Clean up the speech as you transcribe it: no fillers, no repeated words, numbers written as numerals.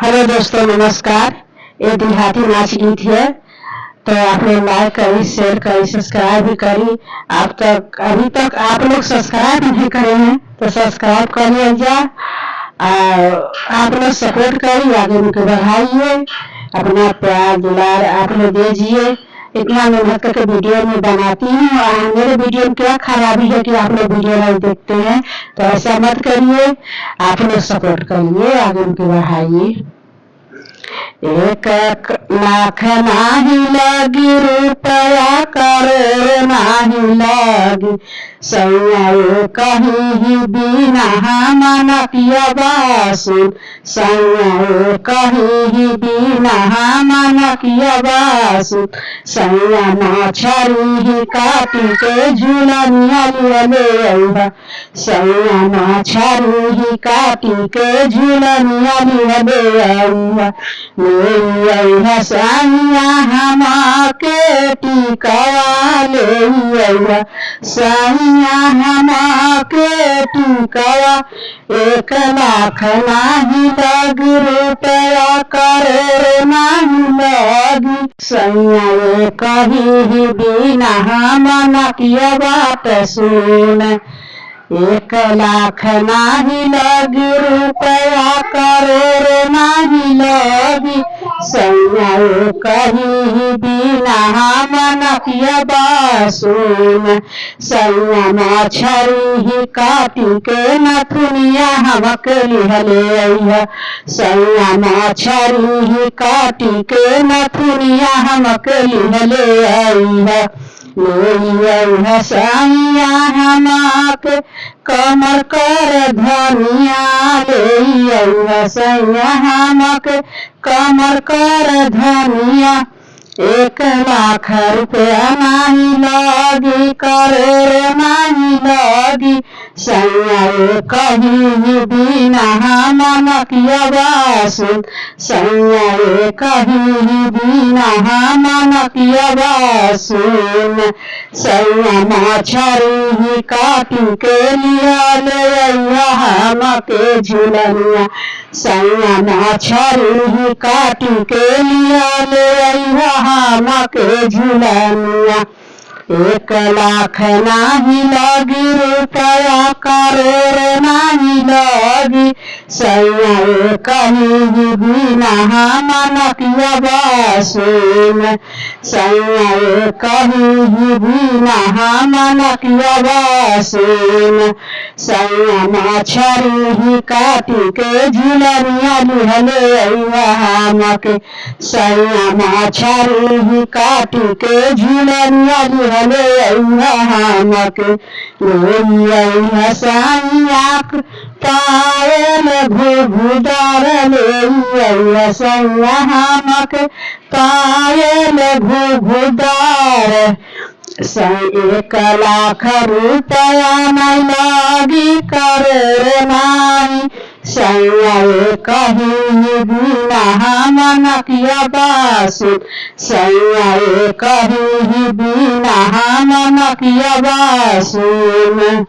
Hello दोस्तों, नमस्कार। ये देहाती नाच गीत है, तो आप लोग लाइक करी, शेयर करी, सब्सक्राइब भी करी। अभी तक आप लोग सब्सक्राइब नहीं करे हैं तो सब्सक्राइब करिए जा। आप लोग सपोर्ट करिए, आगे उनको बढ़ाइए, अपना प्यार दुलार आप लोग दीजिए। इतना मेहनत करके वीडियो में बनाती हूँ। मेरे वीडियो में क्या खराबी है कि आप लोग वीडियो नहीं देखते हैं? तो ऐसा मत करिए, आप लोग सपोर्ट करिए, आगे उनको बढ़ाइए। 1,00,000 नाही लगी, रुपया करोड़ नाही लगी। सैया कहीं ही बिना मन पिया बासुन, सैया कहीं ही बिना मन पिया बासुन। सैया मछरी ही काटी के झूलनिया ले अइहा, सैया मछरी ही काटी के झूलनिया ले अइहा। सैया हमके टिकवा ले, सैया हमके टिकवा। 1,00,000 नाही लगी, रुपया करोड़ नाही लगी। सैया कहीं ही बिना मन पिया बात सुन। 1,00,000 नाही लगी, रुपया करोड़ नाही लगी। सैया कहीं ही बिना मन पिया बासुन। सैया मछरी ही काटी के नथुनिया हमके लिहले अइहा, सैया मछरी ही काटी के नथुनिया हमके लिहले अइहा। सैया हमके कमर कर धनिया ले, सैया हमके कमर कर धनिया। 1,00,000 रुपया नहीं लगी, करोड़ नहीं लगी। सैया कहीं ही बिना मन पिया बासुन, सैया कहीं ही बिना मन पिया बासुन। सैया मछरी ही काटी के लिया ले अइहा हमके झूलनिया, सैया मछरी ही काटी के लिया ले अइहा हमके झूलनिया। 1,00,000 नाही लगी, रुपया करोड़ नाही लगी। सैया कहीं ही बिना मन पिया बासुन, सैया कहीं ही बिना मन पिया बासुन। सैया मछरी ही काटी के झूलनिया लिहले अइहा हमके, सैया मछरी ही काटी के झूलनिया लिहले अइहा हमके। सैया पायल घुघुदार ले, सैया हमके पायल घुघुदार। 1,00,000 रुपया नहीं लगी, करोड़ नहीं। सैया कहीं ही बिना मन पिया बासुन, सैया कहीं ही बिना मन पिया बासुन।